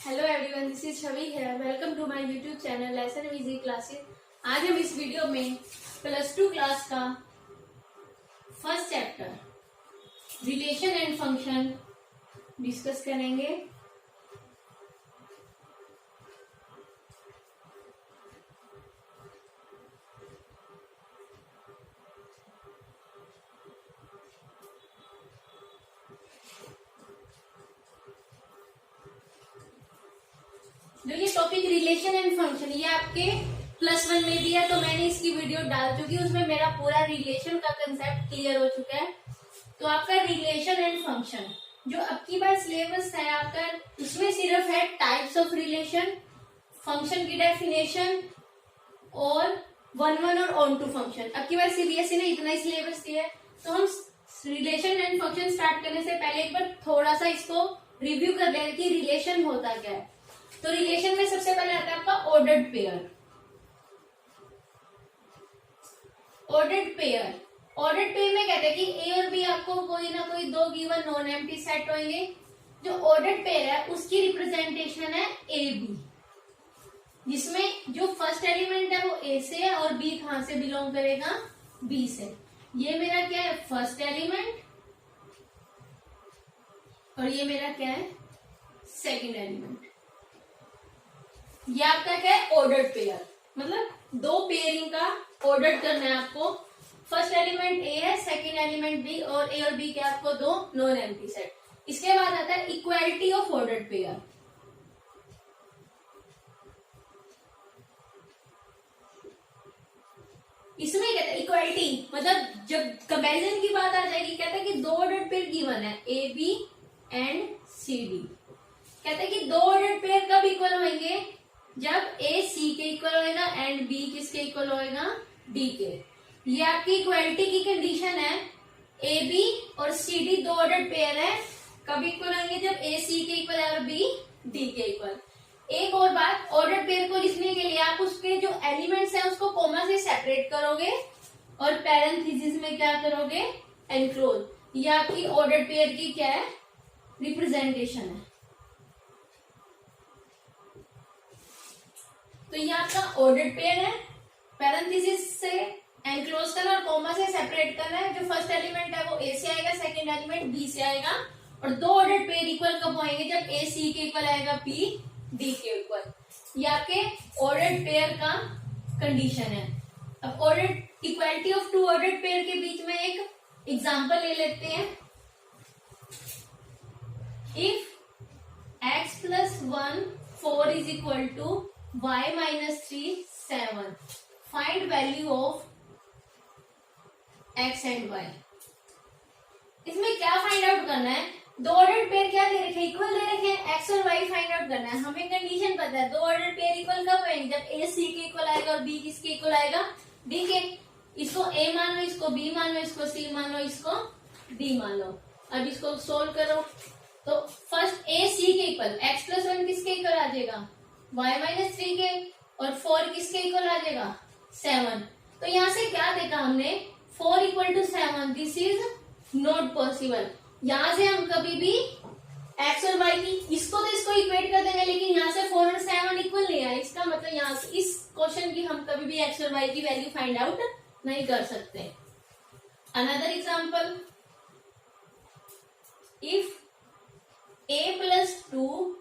Hello everyone, this is Chhavi है। Welcome to my YouTube channel lesson easy classes. आज हम इस वीडियो में +2 क्लास का first chapter relation and function discuss करेंगे। जो ये टॉपिक रिलेशन एंड फंक्शन ये आपके +1 में भी है, तो मैंने इसकी वीडियो डाल चुकी है। उसमें मेरा पूरा रिलेशन का कंसेप्ट क्लियर हो चुका है। तो आपका रिलेशन एंड फंक्शन जो अब की बार सिलेबस है आपका, उसमें सिर्फ है टाइप्स ऑफ रिलेशन, फंक्शन की डेफिनेशन और 1-1 और ऑन टू फंक्शन। अब की बार सीबीएसई ने इतना ही सिलेबस दिया है। तो हम रिलेशन एंड फंक्शन स्टार्ट करने से पहले एक बार थोड़ा सा इसको रिव्यू कर ले कि रिलेशन होता क्या है। तो रिलेशन में सबसे पहले आता है आपका ऑर्डर्ड पेयर। ऑर्डर्ड पेयर में कहते हैं कि ए और बी आपको कोई ना कोई दो गिवन नॉन एम्प्टी सेट होंगे। जो ऑर्डर्ड पेयर है उसकी रिप्रेजेंटेशन है ए बी, जिसमें जो फर्स्ट एलिमेंट है वो ए से है और बी कहां से बिलोंग करेगा, बी से। ये मेरा क्या है, फर्स्ट एलिमेंट, और ये मेरा क्या है, सेकंड एलिमेंट। ये आपका क्या है, ऑर्डर्ड पेयर। मतलब दो पेयरिंग का ऑर्डर करना है आपको। फर्स्ट एलिमेंट ए है, सेकंड एलिमेंट बी, और ए और बी के आपको दो नॉन एम्प्टी सेट। इसके बाद आता है इक्वालिटी ऑफ ऑर्डर्ड पेयर। इसमें कहते हैं इक्वालिटी, मतलब जब कंपैरिजन की बात आ जाएगी, कहते हैं कि दो ऑर्डर्ड पेयर गिवन है A B and C D. कहते हैं कि दो ऑर्डर्ड पेयर कब इक्वल होंगे, जब ए सी के इक्वल होएगा एंड बी किसके इक्वल होएगा, डी के। ये आपकी इक्वालिटी की कंडीशन है। ए बी और सी डी दो ऑर्डर्ड पेयर है, कब इक्वल होंगे, जब ए सी के इक्वल है और बी डी के इक्वल। एक और बात, ऑर्डर्ड पेयर को लिखने के लिए आप उसके जो एलिमेंट्स हैं उसको कॉमा से सेपरेट करोगे और पैरेंथेसिस में क्या करोगे, एनक्लोज। ये आपकी ऑर्डर्ड पेयर की क्या है, रिप्रेजेंटेशन है। तो ये आपका ऑर्डर्ड पेयर है, पैरेंथेसिस से एनक्लोज करना और कॉमा से सेपरेट करना है। जो फर्स्ट एलिमेंट है वो ए से आएगा, सेकंड एलिमेंट बी से आएगा। और दो ऑर्डर्ड पेयर इक्वल कब होंगे, जब ए सी के इक्वल आएगा, बी डी के इक्वल। ये आपके ऑर्डर्ड पेयर का कंडीशन है। अब ordered equality of two ordered pair के बीच में एक एग्जांपल ले लेते हैं। If x + 1 4 is equal to y - 3 7, find value of x and y। इसमें क्या फाइंड आउट करना है, दो ऑर्डर्ड पेयर क्या दे रखे, इक्वल दे रखे हैं, x और y फाइंड आउट करना है। हमें कंडीशन पता है, दो ऑर्डर्ड पेयर इक्वल कब होंगे, जब a c के इक्वल आएगा और b किसके इक्वल आएगा, d के। इसको a मान लो, इसको b मान लो, इसको c मान लो, इसको d मान लो। अब इसको सोल्व करो तो फर्स्ट a c के इक्वल, x + 1 किसके इक्वल आ जाएगा, y - 3 के, और 4 किसके इक्वल आ जाएगा, 7। तो यहां से क्या देखा हमने, 4 = 7, दिस इज नॉट पॉसिबल। यहां से हम कभी भी x और y की, इसको तो इसको इक्वेट कर देंगे, लेकिन यहाँ से 4 और 7 इक्वल नहीं है। इसका मतलब यहाँ से इस क्वेश्चन की हम कभी भी x और y की वैल्यू फाइंड आउट नहीं कर सकते। Another example, if a + 2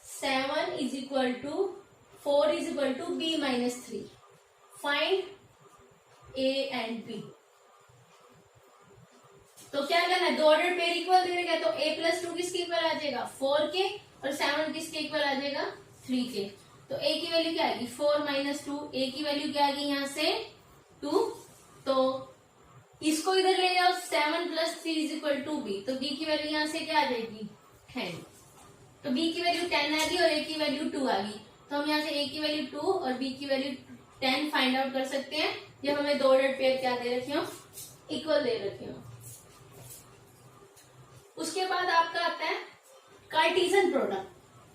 7 is equal to 4 is equal to b - 3, find a and b। तो क्या करना है, दो ऑर्डर पेयर इक्वल दे रखा है, तो a + 2 किसके इक्वल आ जाएगा, 4 के, और 7 किसके इक्वल आ जाएगा, 3 के। तो a की वैल्यू क्या आएगी, 4 - 2, a की वैल्यू क्या आएगी यहाँ से 2। तो इसको इधर ले जाओ, 7 + 3 इज इक्वल टू b, तो b की वैल्यू यहाँ से क्या आ जाएगी, 10। तो b की वैल्यू 10 आ गई और a की वैल्यू 2 आ गई। तो हम यहाँ से a की वैल्यू 2 और b की वैल्यू 10 फाइंड आउट कर सकते हैं, जब हमें दो ऑर्डर पेयर क्या दे रखे हो, इक्वल दे रखे हो। उसके बाद आपका आता है कार्टेशियन प्रोडक्ट,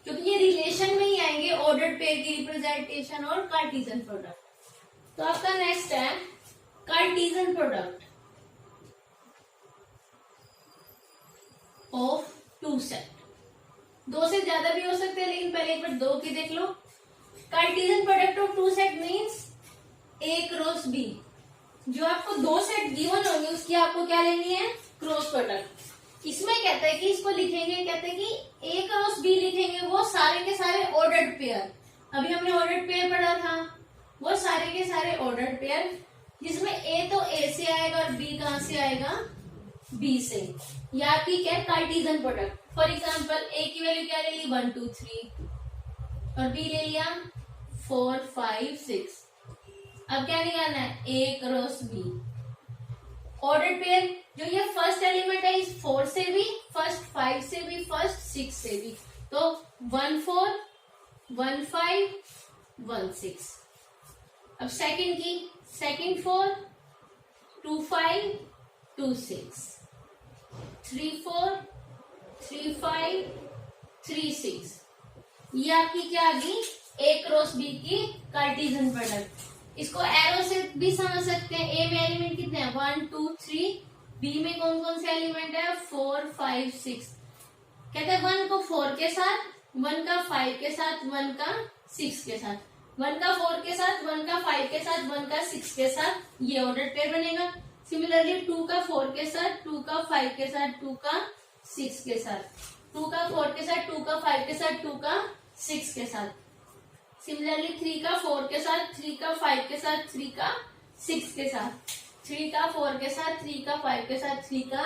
क्योंकि ये रिलेशन में ही आएंगे ऑर्डर्ड पेयर की रिप्रेजेंटेशन और कार्टेशियन प्रोडक्ट। तो आपका नेक्स्ट है Cartesian product of two set. दो से ज्यादा भी हो सकते हैं, लेकिन पहले एक बार दो की देख लो। Cartesian product of two set means A cross B. जो आपको दो सेट गिवन होंगे उसकी आपको क्या लेनी है, क्रॉस प्रोडक्ट। इसमें कहता है कि इसको लिखेंगे, कहते हैं कि ए क्रॉस बी लिखेंगे वो सारे के सारे ऑर्डर्ड पेयर। अभी हमने ऑर्डर्ड पेयर पढ़ा था, वो सारे के सारे ऑर्डर्ड पेयर जिसमें ए तो ए से आएगा और बी कहां से आएगा, बी से। या आपकी क्या है, कार्टेशियन प्रोडक्ट। फॉर एग्जाम्पल ए की वैल्यू क्या ले ली, 1 2 3 और बी ले लिया 4 5 6। अब क्या निकालना है, ए क्रॉस बी। ऑर्डर्ड पेयर जो ये फर्स्ट एलिमेंट है इस 4 से भी, फर्स्ट 5 से भी, फर्स्ट 6 से भी, तो 1 4 1 5 1 6। अब सेकंड की, सेकंड 4 2 5 2 6 3 4 3 5 3 6। ये आपकी क्या आ गई, ए क्रॉस बी की कार्टेशियन प्रोडक्ट। इसको एरो से भी समझ सकते हैं। ए में एलिमेंट कितने हैं, 1 2 3, बी में कौन कौन से एलिमेंट है, 4 5 6। कहते हैं 1 को 4 के साथ, 1 का 5 के साथ, 1 का 6 के साथ, 1 का 4 के साथ, 1 का 5 के साथ, 1 का 6 के साथ, ये ऑर्डर्ड पेयर बनेगा। सिमिलरली 2 का 4 के साथ, 2 का 5 के साथ, 2 का 6 के साथ, 2 का 4 के साथ, 2 का 5 के साथ, 2 का 6 के साथ। सिमिलरली 3 का 4 के साथ, 3 का 5 के साथ, 3 का 6 के साथ, 3 का 4 के साथ, 3 का 5 के साथ, 3 का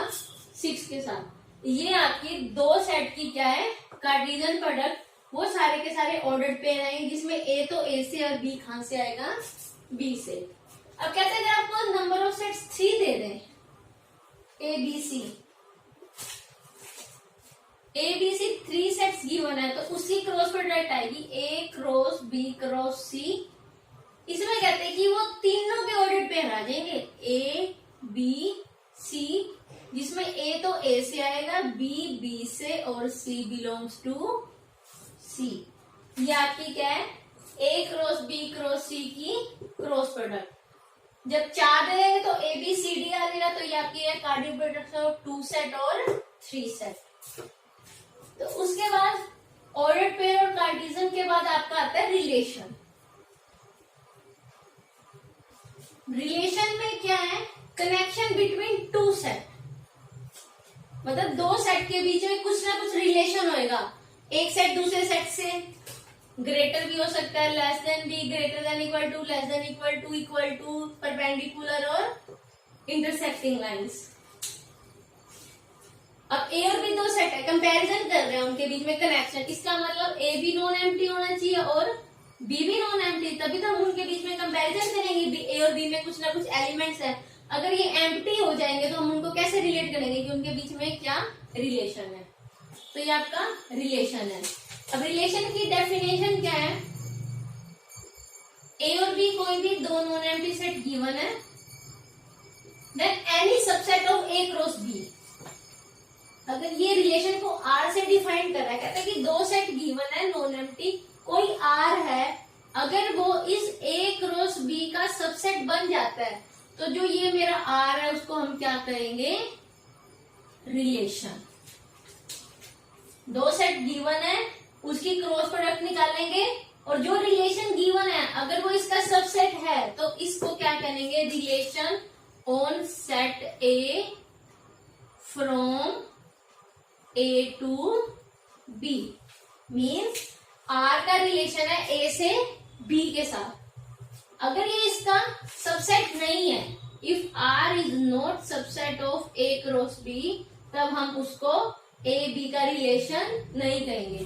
6 के साथ। ये आपकी दो सेट की क्या है, कार्टेशियन प्रोडक्ट। वो सारे के सारे ऑर्डर्ड पेयर आएंगे जिसमें ए तो ए से और बी कहां से आएगा, बी से। अब कहते हैं अगर आपको नंबर ऑफ सेट्स 3 दे दें, A B C, A B C 3 sets given है, तो उसकी क्रॉस प्रोडक्ट आएगी A cross B cross C. इसमें कहते हैं कि वो तीनों के ऑर्डर्ड पेयर आ जाएंगे, ए बी सी, जिसमें ए तो ए से आएगा, बी बी से और सी बिलोंग्स टू सी। ये आपकी क्या है, ए क्रॉस बी क्रॉस सी की क्रॉस प्रोडक्ट। जब 4 दे देंगे तो ए बी सी डी आ जाएगा, तो ये आपकी है कार्टेशियन प्रोडक्ट ऑफ 2 सेट और 3 सेट। तो उसके बाद ऑर्डर्ड पेयर और कार्टेशियन के बाद आपका आता है रिलेशन। रिलेशन में क्या है, कनेक्शन बिटवीन 2 सेट। मतलब दो सेट के बीच में कुछ ना कुछ रिलेशन होएगा। एक सेट दूसरे सेट से ग्रेटर भी हो सकता है, लेस देन भी, greater than equal to, less than equal to, perpendicular और इंटरसेक्टिंग लाइंस। अब ए और बी दो सेट है, कंपैरिजन कर रहे हैं उनके बीच में कनेक्शन। इसका मतलब ए भी नॉन एम्प्टी होना चाहिए और बी भी नॉन एम्प्टी, तभी तो हम उनके बीच में कंपैरिजन करेंगे। ए और बी में कुछ ना कुछ एलिमेंट्स है, अगर ये एम्प्टी हो जाएंगे तो हम उनको कैसे रिलेट करेंगे कि उनके बीच में क्या रिलेशन है। तो ये आपका रिलेशन है। अब रिलेशन की डेफिनेशन क्या है, ए और बी कोई भी दो नॉन एम्प्टी सेट गिवन है, then any subset of A cross B. अगर ये रिलेशन को आर से डिफाइन कर रहा है, कहता है कि दो सेट गिवन है नॉन एम्प्टी, कोई आर है, अगर वो इस ए क्रॉस बी का सबसेट बन जाता है तो जो ये मेरा आर है उसको हम क्या करेंगे, रिलेशन। दो सेट गिवन है, उसकी क्रॉस प्रोडक्ट निकालेंगे और जो रिलेशन गिवन है अगर वो इसका सबसेट है तो इसको क्या करेंगे, relation on set A from A to B. Means R का रिलेशन है ए से बी के साथ। अगर ये इसका सबसेट नहीं है, if R is not subset of A cross B, तब हम उसको ए बी का रिलेशन नहीं कहेंगे।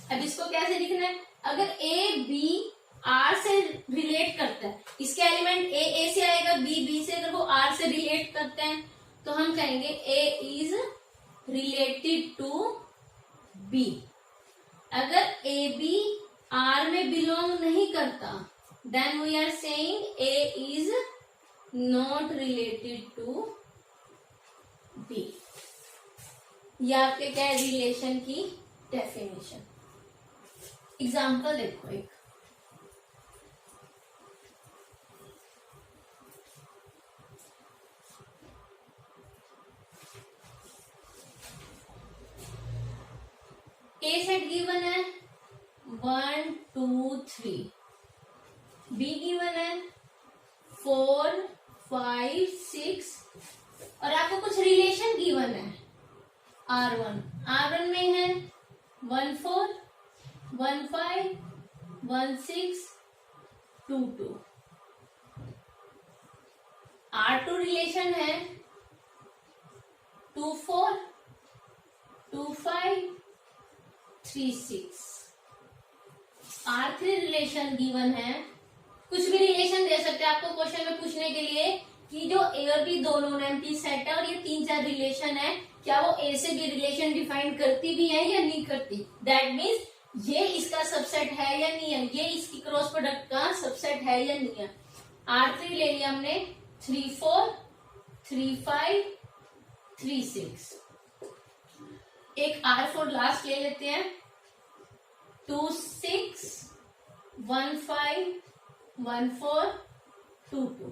अब इसको कैसे लिखना है, अगर ए बी आर से रिलेट करता है, इसके एलिमेंट ए से आएगा, बी बी से, अगर वो आर से रिलेट करते हैं तो हम कहेंगे A is related to B. अगर ए बी आर में बिलोंग नहीं करता, then we are saying A is not related to B. ये आपके क्या है, रिलेशन की डेफिनेशन। एग्जाम्पल देखो एक, ए सेट गिवन है 1 2 3, बी गिवन है 4 5 6 और आपको कुछ रिलेशन गिवन है R1 में है 1 4 1 5 1 6 2 2। R2 रिलेशन है 2 4 2 5 3 6। R3 रिलेशन गिवन है, कुछ भी रिलेशन दे सकते हैं आपको क्वेश्चन में पूछने के लिए कि जो ए और बी दोनों एम्प्टी सेट है और ये 3-4 रिलेशन है, क्या वो ए से बी रिलेशन डिफाइन करती भी है या नहीं करती। दैट मीन्स ये इसका सबसेट है या नहीं है, ये इसकी क्रॉस प्रोडक्ट का सबसेट है या नहीं है। R3 ले लिया हमने 3 4 3 5 3 6। एक R4 लास्ट ले लेते हैं 2 6 1 5 1 4 2 2।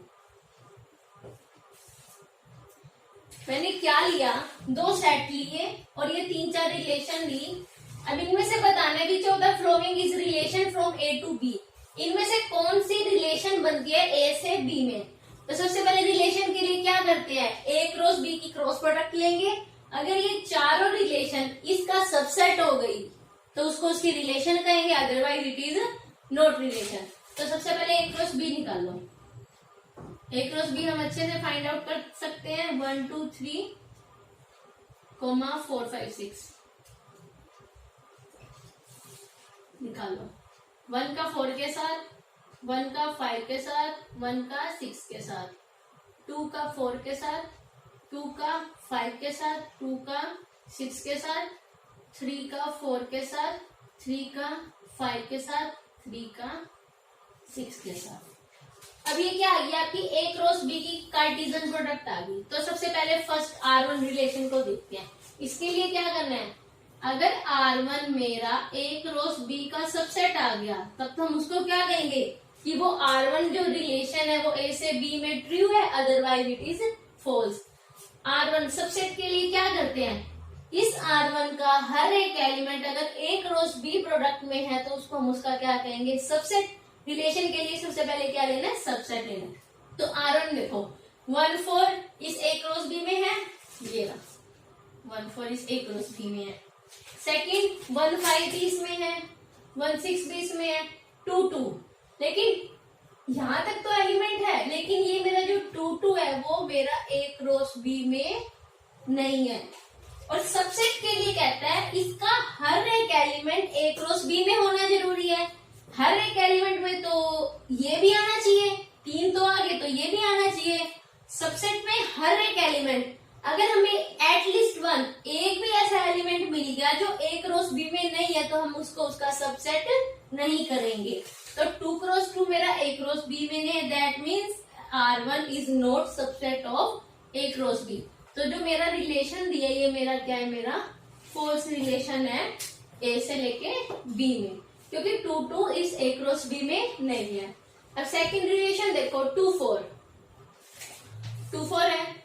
मैंने क्या लिया, दो सेट लिए और ये 3-4 रिलेशन ली। अब इनमें से बताना है कि the following is relation from A to B, इनमें से कौन सी रिलेशन बनती है ए से बी में। तो सबसे पहले रिलेशन के लिए क्या करते हैं, ए क्रॉस बी की क्रॉस प्रोडक्ट लेंगे। अगर ये चारों रिलेशन इसका सबसेट हो गई तो उसको उसकी रिलेशन कहेंगे, otherwise it is not relation. तो सबसे पहले ए क्रॉस बी निकाल लो। ए क्रॉस बी हम अच्छे से फाइंड आउट कर सकते हैं 1 2 3 4 5 6 निकालो। 1 का 4 के साथ, 1 का 5 के साथ, 1 का 6 के साथ, 2 का 4 के साथ, 2 का 5 के साथ, 2 का 6 के साथ, 3 का 4 के साथ, 3 का 5 के साथ, 3 का 6 के साथ। अब ये क्या आ गया, आपकी ए क्रॉस बी की कार्टेशियन प्रोडक्ट आ गई। तो सबसे पहले फर्स्ट R1 रिलेशन को देखते हैं। इसके लिए क्या करना है, अगर R1 मेरा ए क्रॉस बी का सबसेट आ गया तब तो हम उसको क्या कहेंगे कि वो R1 जो रिलेशन है वो ए से बी में ट्रू है, otherwise it is false. R1 subset के लिए क्या करते हैं, इस R1 का हर एक एलिमेंट अगर ए क्रॉस बी प्रोडक्ट में है तो उसको हम उसका क्या कहेंगे, सबसेट। रिलेशन के लिए सबसे पहले क्या लेना है, सबसेट लेना है। तो R1 देखो 1 4 इस ए क्रॉस बी में है, ये रहा 1 4 इस ए क्रॉस बी में है। सेकंड 1 5 भी इसमें है, 1 6 भी इसमें है, 2 2। लेकिन यहां तक तो एलिमेंट है, लेकिन ये मेरा जो 2 2 है वो मेरा ए क्रॉस बी में नहीं है। और सबसेट के लिए कहता है इसका हर एक एलिमेंट ए क्रॉस बी में होना जरूरी है। हर एक एलिमेंट में तो ये भी आना चाहिए, 3 तो आ गए तो ये भी आना चाहिए। सबसेट में हर एक एलिमेंट, अगर हमें एटलीस्ट 1 एक भी ऐसा एलिमेंट मिल गया जो ए क्रॉस बी में नहीं है तो हम उसको उसका सबसेट नहीं करेंगे। तो 2 क्रॉस 2 मेरा ए क्रॉस बी में है, that means R1 is not subset of A cross B. तो जो मेरा रिलेशन दिया ये मेरा क्या है, मेरा फॉल्स रिलेशन है ए से लेके बी में, क्योंकि 2 2 इस ए क्रॉस बी में नहीं है। अब सेकंड रिलेशन देखो 2 4 है,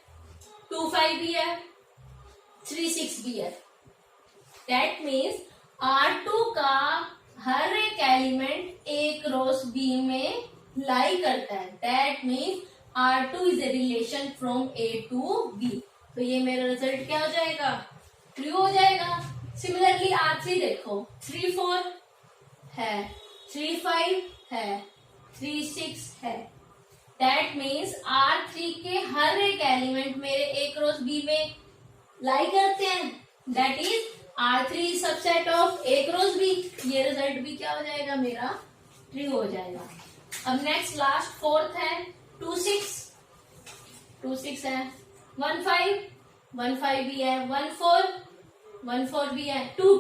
2 5 भी है, 3 6 भी है। दैट मीन्स R2 का हर एक एलिमेंट ए क्रॉस बी में लाई करता है। That means R2 is a relation from A to B. तो ये मेरा रिजल्ट क्या हो जाएगा, ट्रू हो जाएगा। सिमिलरली R3 देखो 3 4 है, 3 5 है, 3 6 है। दैट मीन्स R3 के हर एक एलिमेंट मेरे ए क्रॉस बी में लाई करते हैं। That is R3 subset of A cross B. ये रिजल्ट भी क्या हो जाएगा, मेरा ट्रू हो जाएगा। अब नेक्स्ट लास्ट फोर्थ है 2 6 है, 1 5 भी है, 1 4 भी है, 2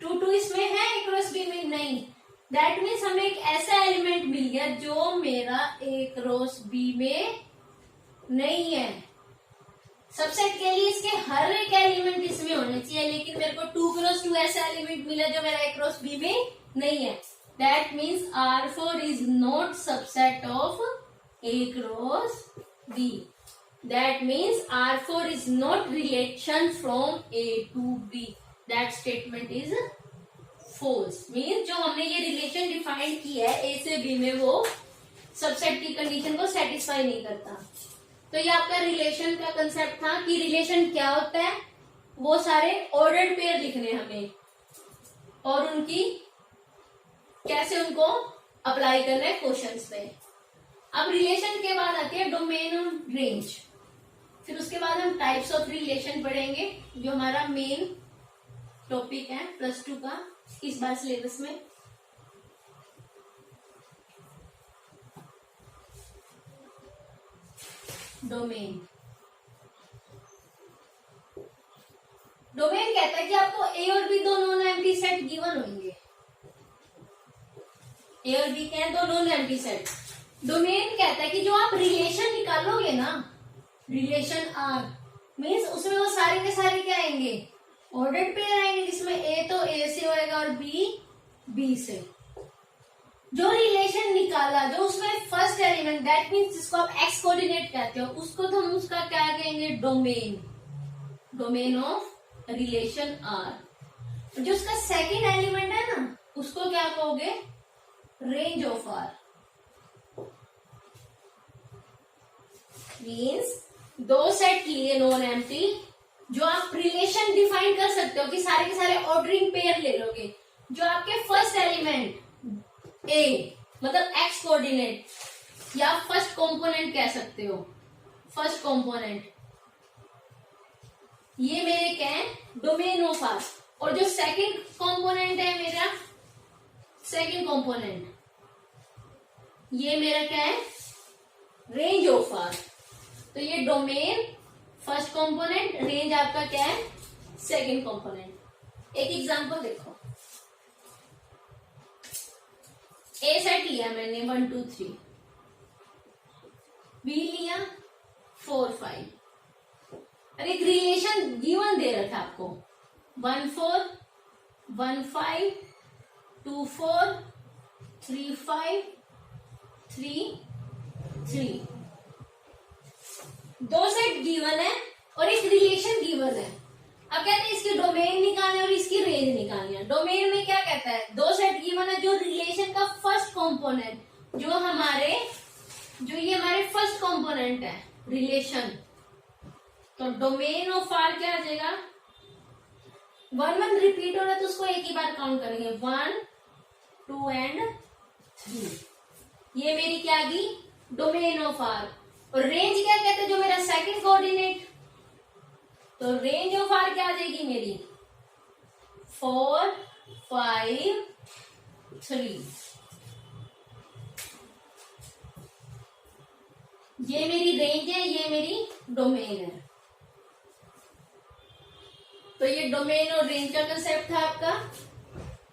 2 इसमें है, ए क्रॉस बी में नहीं। दैट मीन्स हमें एक ऐसा एलिमेंट मिल गया जो मेरा ए क्रॉस बी में नहीं है। सबसेट के लिए इसके हर एक एलिमेंट इसमें होने चाहिए, लेकिन मेरे को 2 क्रॉस 2 ऐसा एलिमेंट मिला जो मेरा ए क्रॉस बी में नहीं है। That means R4 is not subset of A cross B. That means R4 is not relation from A to B. That statement is false. Means जो हमने ये रिलेशन डिफाइन किया है ए से बी में, वो सबसेट की कंडीशन को सेटिस्फाई नहीं करता। तो ये आपका रिलेशन का कंसेप्ट था कि रिलेशन क्या होता है, वो सारे ऑर्डर्ड पेयर लिखने हमें और उनकी कैसे उनको अप्लाई करना है क्वेश्चंस पे। अब रिलेशन के बाद आती है डोमेन और रेंज। फिर उसके बाद हम टाइप्स ऑफ रिलेशन पढ़ेंगे, जो हमारा मेन टॉपिक है +2 का इस बार सिलेबस में। डोमेन कहता है कि आपको ए और बी दो नॉन एम्प्टी सेट गिवन होंगे। ए और बी क्या है? दो नॉन एम्प्टी सेट। डोमेन कहता है कि जो आप रिलेशन निकालोगे ना, रिलेशन आर, मीन्स उसमें वो सारे के सारे क्या आएंगे? ऑर्डर्ड पेयर आएंगे, जिसमें ए तो ए से होएगा और बी बी से। जो रिलेशन निकाला, जो उसमें फर्स्ट एलिमेंट, दैट मीन्स जिसको आप एक्स कोऑर्डिनेट कहते हो, उसको तो हम उसका क्या कहेंगे? Domain. Domain of relation R. जो उसका सेकंड एलिमेंट है ना, उसको क्या कहोगे? Range of R. मीन्स दो सेट लिए नॉन एम्प्टी, जो आप रिलेशन डिफाइन कर सकते हो कि सारे के सारे ऑर्डरिंग पेयर ले लोगे। जो आपके फर्स्ट एलिमेंट ए, मतलब एक्स कोऑर्डिनेट या फर्स्ट कंपोनेंट कह सकते हो, फर्स्ट कंपोनेंट, ये मेरे क्या है? Domain of R. और जो सेकंड कंपोनेंट है मेरा, सेकंड कंपोनेंट, ये मेरा क्या है? Range of R. तो ये डोमेन फर्स्ट कंपोनेंट, रेंज आपका क्या है? Second component. एक एग्जांपल देखो, ए सेट लिया मैंने 1 2 3, बी लिया 4 5, और एक रिलेशन गिवन दे रखा आपको 1 4 1 5 2 4 3 5 3 3। दो सेट गिवन है और एक रिलेशन गिवन है। अब कहते हैं इसकी डोमेन निकालनी और इसकी रेंज निकालनी है। डोमेन में क्या कहता है? दो सेट गिवन है, जो रिलेशन का फर्स्ट कंपोनेंट, जो ये हमारे फर्स्ट कंपोनेंट है रिलेशन, तो डोमेन ऑफ आर क्या आ जाएगा? 1 1 रिपीट हो रहा है तो उसको एक ही बार काउंट करेंगे, 1 2 एंड 3। ये मेरी क्या आ गई? Domain of R. और रेंज क्या कहते हैं? जो मेरा सेकंड कोऑर्डिनेट, तो रेंज ऑफ आर क्या आ जाएगी मेरी? 4 5 3। ये मेरी रेंज है, ये मेरी डोमेन है। तो ये डोमेन और रेंज का कंसेप्ट था आपका।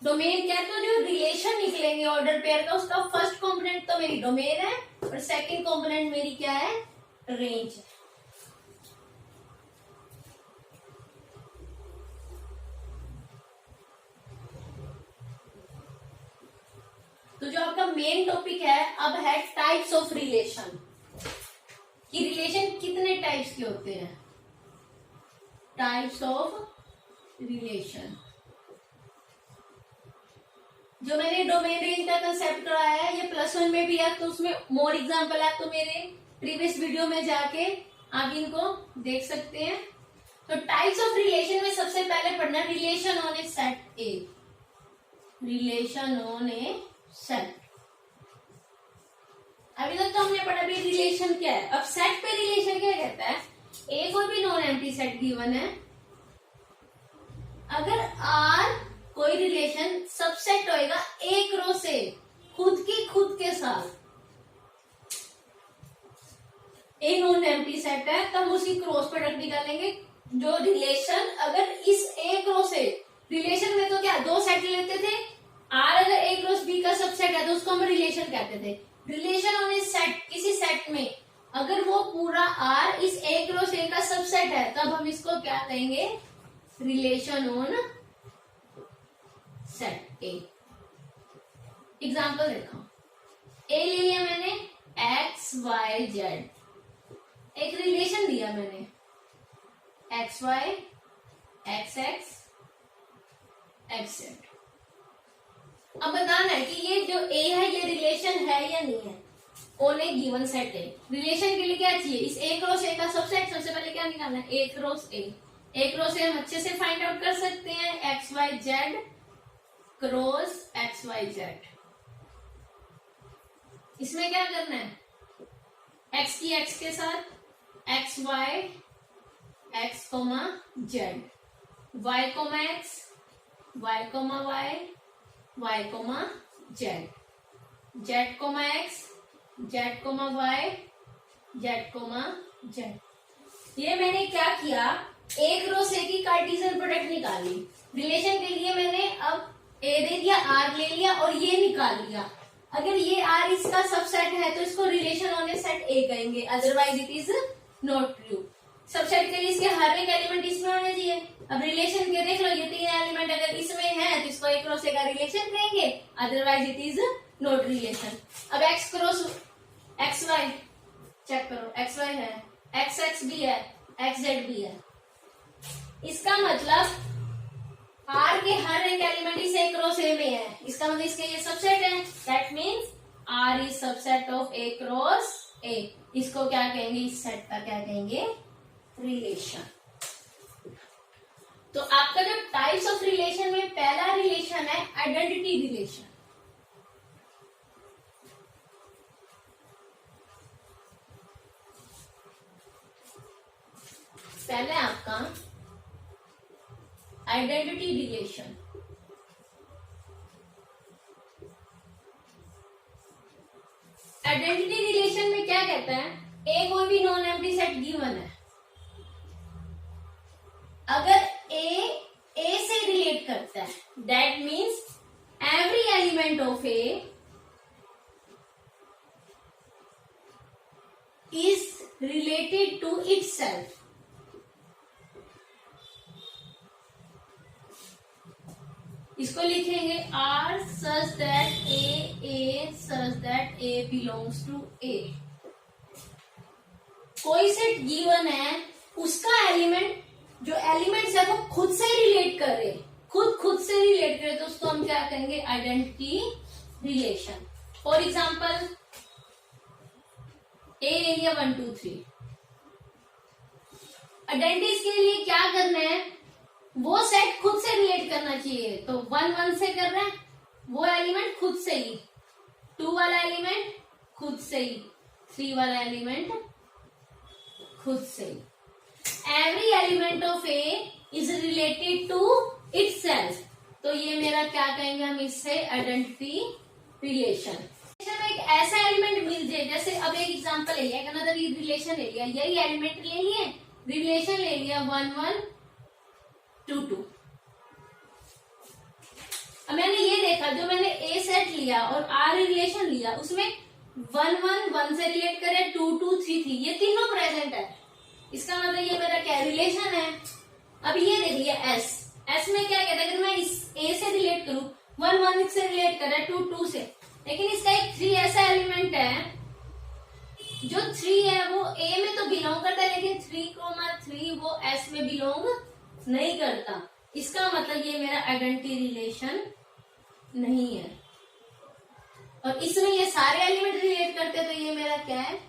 डोमेन क्या? तो जो रिलेशन निकलेंगे ऑर्डर पेयर का, उसका फर्स्ट कंपोनेंट तो मेरी डोमेन है और सेकंड कंपोनेंट मेरी क्या है? रेंज है। तो जो आपका मेन टॉपिक है अब है टाइप्स ऑफ रिलेशन, कि रिलेशन कितने टाइप्स के होते हैं। टाइप्स ऑफ रिलेशन, जो मैंने डोमेन रेंज का कंसेप्ट कराया है, ये +1 में भी है, तो उसमें मोर एग्जांपल है, तो मेरे प्रीवियस वीडियो में जाके आप इनको देख सकते हैं। तो टाइप्स ऑफ रिलेशन में सबसे पहले पढ़ना relation on a set A. Relation on a set, अभी तक तो हमने पढ़ा भी रिलेशन क्या है। अब सेट पे रिलेशन क्या कहता है? ए कोई भी नॉन एम्प्टी सेट गिवन है, अगर आर कोई रिलेशन सबसेट होएगा एक रो से खुद के साथ, ए नॉन एम्प्टी सेट है, तब उसकी क्रॉस प्रोडक्ट निकालेंगे। जो रिलेशन अगर इस एक रो से, रिलेशन में तो क्या दो सेट लेते थे, आर अगर ए क्रॉस बी का सबसेट है तो उसको हम रिलेशन कहते थे। रिलेशन ऑन ए सेट, किसी सेट में अगर वो पूरा आर इस ए क्रॉस ए का सबसेट है, तब हम इसको क्या कहेंगे? Relation on set A. Example देखो, ए ले लिया मैंने एक्स वाई जेड, एक रिलेशन दिया मैंने एक्स वाई एक्स एक्स एक्सेट। अब बताना है कि ये जो ए है ये रिलेशन है या नहीं है। On A given set A, relation के लिए क्या चाहिए, इस ए क्रॉस ए का सबसेट। सबसे पहले क्या निकालना है, ए क्रॉस ए। ए क्रॉस ए हम अच्छे से फाइंड आउट कर सकते हैं, x y z cross x y z. इसमें क्या करना है, एक्स की एक्स के साथ, x y x comma z, y comma x y comma y y comma z, z comma x z comma y z comma z. ये मैंने क्या किया, ए क्रॉस ए की कार्टेशियन प्रोडक्ट निकाली। रिलेशन के लिए मैंने अब ए दे दिया, आर ले लिया और ये निकाल लिया। अगर ये आर इसका सबसेट है तो इसको relation on a set A कहेंगे, otherwise it is not true. Subset के लिए इसके हर एक एलिमेंट इसमें होने चाहिए। अब रिलेशन के देख लो, ये तीन एलिमेंट अगर इसमें है तो इसको ए क्रॉस ए का रिलेशन कहेंगे, otherwise it is not relation. अब x cross x y check करो, एक्स वाई है, एक्स एक्स भी है, एक्स जेड भी है। इसका मतलब आर के हर एक एलिमेंट इस ए क्रॉस ए में है, इसका मतलब इसके ये सबसेट है। That means R is subset of A cross A. इसको क्या कहेंगे, इस सेट का क्या कहेंगे, रिलेशन। तो आपका जो टाइप्स ऑफ रिलेशन में पहला रिलेशन है आइडेंटिटी रिलेशन। पहले आपका आइडेंटिटी रिलेशन। आइडेंटिटी रिलेशन में क्या कहता है, ए कोई भी नॉन एम्प्टी सेट गिवन है, अगर ए से रिलेट करता है, that means every element of A is related to itself. इसको लिखेंगे R such that A such that A belongs to A. कोई सेट गिवन है, उसका एलिमेंट, जो एलिमेंट्स है वो खुद से रिलेट कर रहे, खुद से रिलेट करे, तो उसको हम क्या कहेंगे, identity relation. For example A ले लिया 1 2 3, आइडेंटिटी के लिए क्या करना है, वो सेट खुद से रिलेट करना चाहिए। तो 1 1 से कर रहे हैं, वो एलिमेंट खुद से ही, 2 वाला एलिमेंट खुद से ही, 3 वाला एलिमेंट खुद से ही। Every element of A is related to itself. तो ये मेरा क्या कहेंगे हम इससे, आइडेंटिटी रिलेशन। एक ऐसा एलिमेंट मिल जाए, जैसे अब एक एग्जांपल ले लिया, अनदर रिलेशन ले लिया, यही एलिमेंट ले लिए, रिलेशन ले लिया 1 1 2 2। अब मैंने ये देखा, जो मैंने ए सेट लिया और आर रिलेशन लिया, उसमें 1 1 1 से रिलेट करे, 2 2 3 3, ये तीनों प्रेजेंट है। इसका मतलब ये मेरा क्या रिलेशन है। अब ये देख लिया एस, एस में क्या कहता है, अगर मैं इस ए से रिलेट करूं, 1 1 से रिलेट कर रहा है 2 2 से, लेकिन इसका एक 3 ऐसा एलिमेंट है, जो 3 है वो ए में तो बिलोंग करता है, लेकिन 3,3 वो एस में बिलोंग नहीं करता। इसका मतलब ये मेरा आइडेंटिटी रिलेशन नहीं है। और इसमें ये सारे एलिमेंट रिलेट करते हैं, तो ये मेरा क्या है,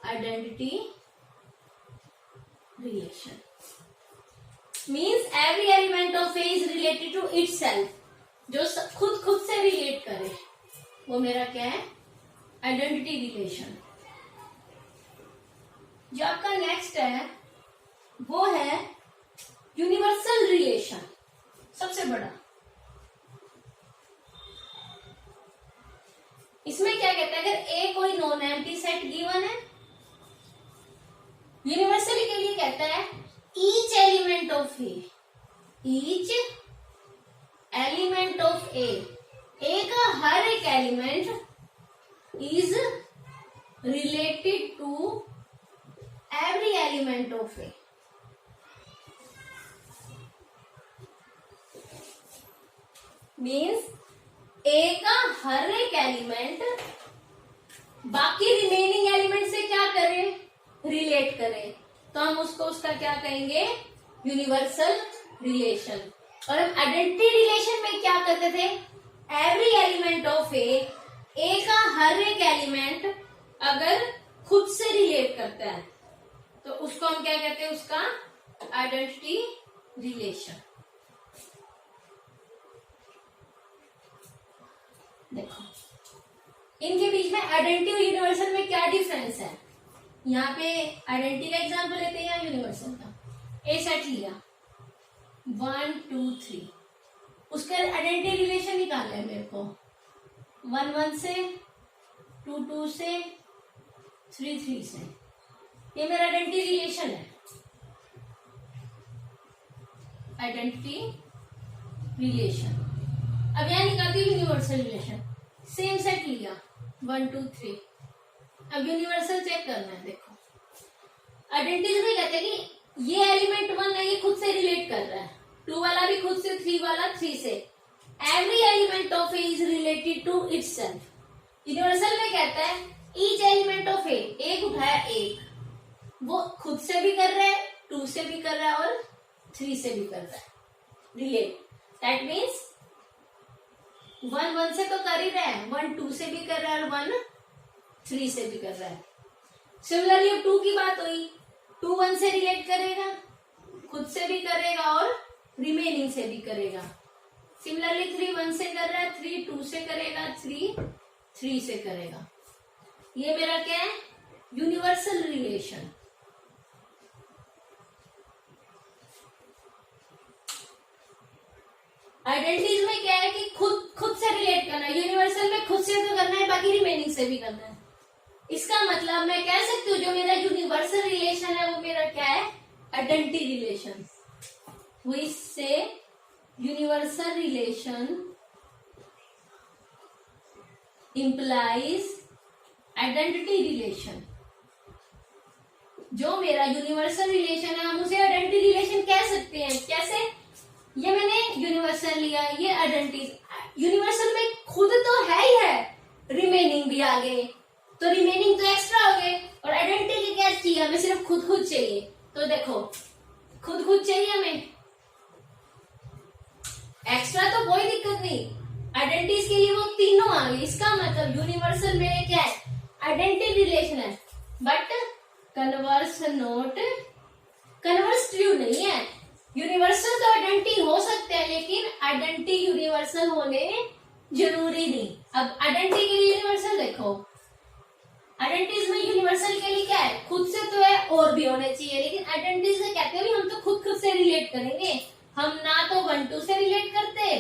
identity relation. Means every element of A is related to itself, जो खुद से रिलेट करे, वो मेरा क्या है, आइडेंटिटी रिलेशन। जो आपका नेक्स्ट है वो है यूनिवर्सल रिलेशन, सबसे बड़ा। इसमें क्या कहता है, अगर ए कोई नॉन एम्प्टी सेट गिवन है, यूनिवर्सली के लिए कहता है each element of A, each element of A का हर एक element is related to every element of A. Means A का हर एक एलिमेंट बाकी रिमेनिंग एलिमेंट से क्या करे, रिलेट करे, तो हम उसको उसका क्या कहेंगे, यूनिवर्सल रिलेशन। और हम आइडेंटिटी रिलेशन में क्या करते थे, एवरी एलिमेंट ऑफ ए का हर एक एलिमेंट अगर खुद से रिलेट करता है तो उसको हम क्या कहते हैं, उसका आइडेंटिटी रिलेशन। देखो इनके बीच में आइडेंटिटी और यूनिवर्सल में क्या डिफरेंस है। यहाँ पे आइडेंटिटी का एग्जांपल लेते हैं या यूनिवर्सल का। ए सेट लिया 1 2 3, उसका आइडेंटिटी रिलेशन निकालना है मेरे को 1 1 से, 2 2 से, 3 3 से। ये मेरा आइडेंटिटी रिलेशन है, आइडेंटिटी रिलेशन। अब यहां निकालती हूँ यूनिवर्सल रिलेशन। सेम सेट लिया 1 2 3, अब यूनिवर्सल चेक करना है। देखो आइडेंटिटी में कहते हैं कि ये एलिमेंट 1 है, ये खुद से रिलेट कर रहा है, 2 वाला भी खुद से, 3 वाला 3 से। Every element of A is related to itself. Universal में कहता है ईच एलिमेंट ऑफ ए, एक उठाया एक, वो खुद से भी कर रहा है, 2 से भी कर रहा है और 3 से भी कर रहा है रिलेट। दैट मीन्स 1 1 से तो कर ही रहा है, 1 2 से भी कर रहा है और 1 3 से भी कर रहा है। सिमिलरली 2 की बात हुई, 2 1 से रिलेट करेगा, खुद से भी करेगा और रिमेनिंग से भी करेगा। सिमिलरली 3 1 से कर रहा है, 3 2 से करेगा, 3 3 से करेगा। ये मेरा क्या है, यूनिवर्सल रिलेशन। आइडेंटिटीज में क्या है कि खुद से रिलेट करना है, यूनिवर्सल में खुद से तो करना है, बाकी रिमेनिंग से भी करना है। इसका मतलब मैं कह सकती हूँ जो मेरा यूनिवर्सल रिलेशन है वो मेरा क्या है, आइडेंटिटी रिलेशन। वो इससे universal relation implies identity relation. जो मेरा यूनिवर्सल रिलेशन है हम उसे आइडेंटिटी रिलेशन कह सकते हैं। कैसे, ये मैंने यूनिवर्सल लिया, ये आइडेंटिटी। यूनिवर्सल में खुद तो है ही है, रिमेनिंग भी आ गए, तो रिमेनिंग तो एक्स्ट्रा हो गए। और आइडेंटिटी की क्या चाहिए, हमें सिर्फ खुद चाहिए। तो देखो खुद चाहिए हमें, एक्स्ट्रा तो कोई दिक्कत नहीं। आइडेंटिटीज के लिए वो तीनों आ गए। इसका मतलब यूनिवर्सल में क्या है, आइडेंटिटी रिलेशन है, but converse not, converse true नहीं है। यूनिवर्सल तो आइडेंटिटी हो सकते हैं लेकिन आइडेंटिटी यूनिवर्सल होने जरूरी नहीं। अब आइडेंटिटी के लिए यूनिवर्सल देखो, आइडेंटिटीज में यूनिवर्सल के लिए क्या है, खुद से तो है और भी होने चाहिए, लेकिन आइडेंटिटीज से कहते हैं हम तो खुद से रिलेट करेंगे। हम ना तो 1 2 से रिलेट करते,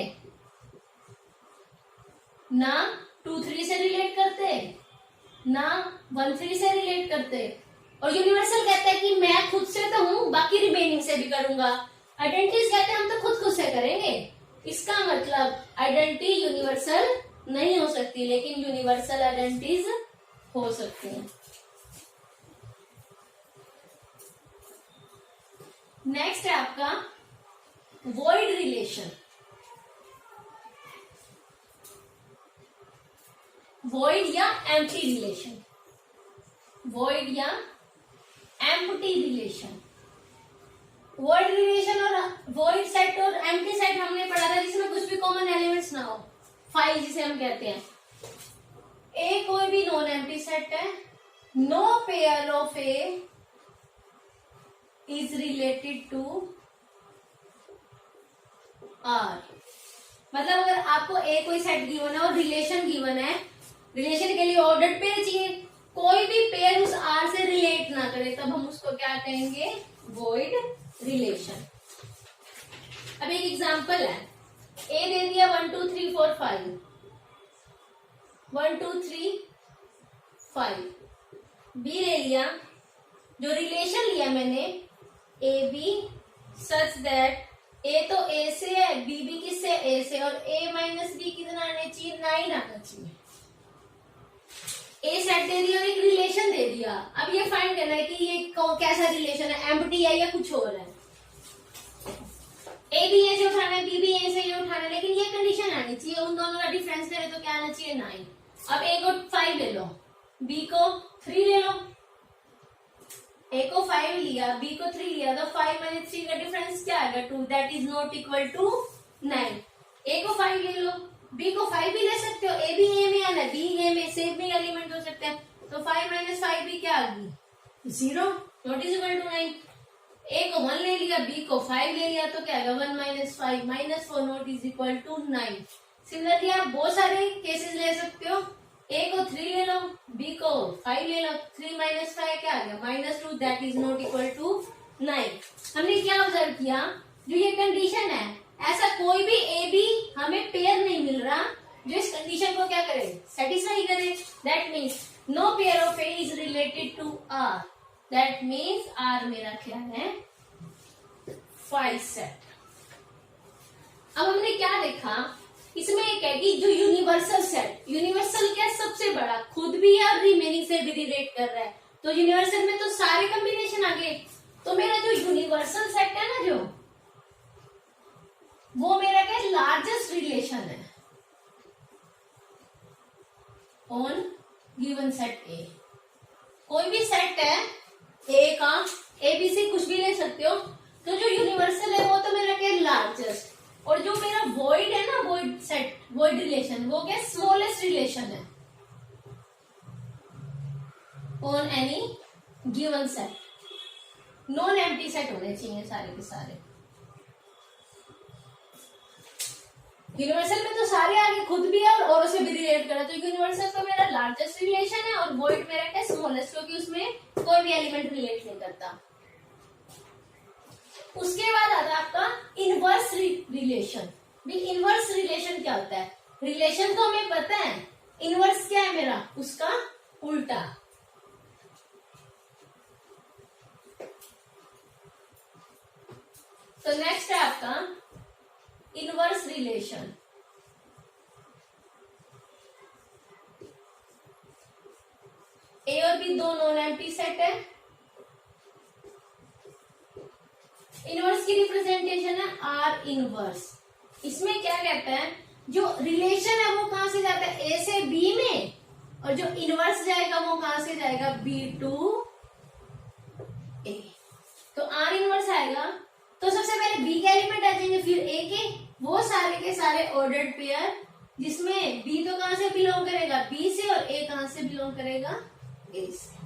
ना 2 3 से रिलेट करते, ना 1 3 से रिलेट करते। और यूनिवर्सल कहता है कि मैं खुद से तो हूं, बाकी रिमेनिंग से भी करूंगा। आइडेंटिटीज कहते हैं हम तो खुद से करेंगे। इसका मतलब आइडेंटिटी यूनिवर्सल नहीं हो सकती, लेकिन यूनिवर्सल आइडेंटिटीज हो सकती हैं। नेक्स्ट है आपका वॉइड रिलेशन। वॉइड या एम्प्टी रिलेशन, वॉइड या एम्प्टी रिलेशन। वॉइड रिलेशन और वॉइड सेट और एम्प्टी सेट हमने पढ़ा था जिसमें कुछ भी कॉमन एलिमेंट्स ना हो, फाइल जिसे हम कहते हैं। ए कोई भी नॉन एम्प्टी सेट है, no pair of A is related to R. मतलब अगर आपको ए कोई सेट गिवन है और रिलेशन गिवन है, रिलेशन के लिए ऑर्डर्ड पेयर चाहिए, कोई भी पेयर उस आर से रिलेट ना करे तब हम उसको क्या कहेंगे, वॉइड रिलेशन। अब एक एग्जांपल है, ए दे दिया 1 2 3 4 5, 1 2 3 5। बी ले लिया, जो रिलेशन लिया मैंने ए बी सच दैट ए तो ए से है, बी भी किससे, ए से, और ए माइनस बी कितना आना चाहिए, 9 आना चाहिए। ए सेट दे दिया और एक रिलेशन दे दिया। अब ये फाइंड करना है कि ये कैसा रिलेशन है, एम्प्टी है या कुछ और है। ए भी ए से उठाना है, बी भी ए से उठाना है, लेकिन ये कंडीशन आनी चाहिए, उन दोनों का डिफरेंस करे तो क्या आना चाहिए, 9। अब ए को 5 ले लो, बी को 3 ले लो। ए को 5 लिया, बी को 3 लिया, तो 5 माइनस 3 का डिफरेंस क्या आएगा 2, that is not equal to 9। A को 5 ले लो, बी को 5 भी ले सकते हो, ए भी ए में आना, बी ए में, सेम भी एलिमेंट हो सकते हैं, तो 5 माइनस 5 भी क्या आ गई 0, not is equal to 9। A को 1 ले लिया, बी को 5 ले लिया, तो क्या आएगा 1 minus 5 minus 4 not is equal to 9। Similarly आप बहुत सारे केसेस ले सकते हो, ए को 3 ले लो, बी को 5 ले लो, 3 माइनस 5 क्या आ गया -2, that is not equal to 9। हमने क्या ऑब्जर्व किया, जो ये कंडीशन है, ऐसा कोई भी ए बी हमें पेयर नहीं मिल रहा जो इस कंडीशन को क्या करे, सेटिस्फाई करे। That means no pair of A is related to R, that means R मेरा क्या है 5 सेट। अब हमने क्या देखा, इसमें एक है कि जो यूनिवर्सल सेट, यूनिवर्सल क्या सबसे बड़ा, खुद भी है और रिमेनिंग से भी रिलेट कर रहा है, तो यूनिवर्सल में तो सारे कॉम्बिनेशन आ गए, तो मेरा जो यूनिवर्सल सेट है ना, जो वो मेरा क्या लार्जेस्ट रिलेशन है ऑन गिवन सेट ए। कोई भी सेट है ए का, ए बी सी कुछ भी ले सकते हो, तो जो यूनिवर्सल है वो तो मेरा क्या लार्जेस्ट, और जो मेरा वॉइड है ना, वॉइड सेट, वॉइड रिलेशन, वो क्या स्मॉलेस्ट रिलेशन है on any given set. Non empty set होने चाहिए सारे के सारे। यूनिवर्सल में तो सारे आगे खुद भी है और औरों से भी रिलेट करा, तो यूनिवर्सल तो मेरा लार्जेस्ट रिलेशन है और वॉइड मेरा क्या स्मॉलेस्ट, क्योंकि उसमें कोई भी एलिमेंट रिलेट नहीं करता। उसके बाद आता है आपका इनवर्स रिलेशन। भी इनवर्स रिलेशन क्या होता है, रिलेशन तो हमें पता है, इनवर्स क्या है मेरा, उसका उल्टा। तो नेक्स्ट है आपका इनवर्स रिलेशन। ए और बी दो नॉन एम्प्टी सेट है, इनवर्स की रिप्रेजेंटेशन है आर इनवर्स। इसमें क्या कहता है, जो रिलेशन है वो कहां से जाता है, ए से बी में, और जो इनवर्स जाएगा वो कहां से जाएगा, बी टू ए। तो आर इनवर्स आएगा, तो सबसे पहले बी के एलिमेंट आ जाएंगे, फिर ए के, वो सारे के सारे ऑर्डर्ड पेयर, जिसमें बी तो कहां से बिलोंग करेगा, बी से, और ए कहां से बिलोंग करेगा, ए से।